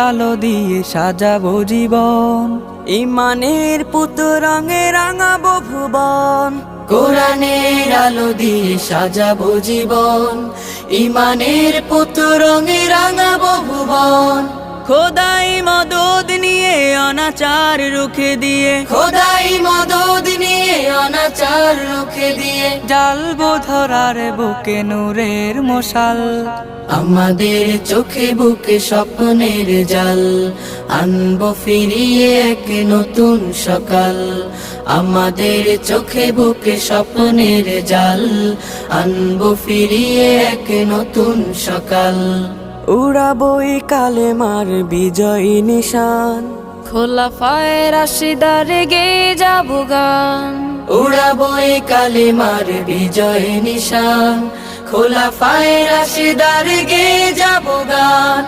আলো দিয়ে সাজাবো জীবন, ঈমানের পুত রঙে রাঙাবো ভুবন। কোরআনের আলো দিয়ে সাজাবো জীবন, ঈমানের পুত রঙে রাঙাবো ভুবন। খোদাই মদদ নিয়ে অনাচার রুখে দিয়ে, খোদাই মদদ নিয়ে অনাচার রুখে দিয়ে, জ্বালবো ধরার বুকে নূরের মশাল। আমাদের চোখে বুকে স্বপ্নের জাল, আনবো ফিরিয়ে এক নতুন সকাল। আমাদের চোখে বুকে স্বপ্নের জাল, আনবো ফিরিয়ে এক নতুন সকাল। উড়াবো এই কালেমার বিজয়ী নিশান, খোলাফায়ে রাশিদার গেয়ে যাবো গান। উড়াবো এই কালেমার বিজয় নিশান, খোলাফায়ে রাশিদার গেয়ে যাবো গান।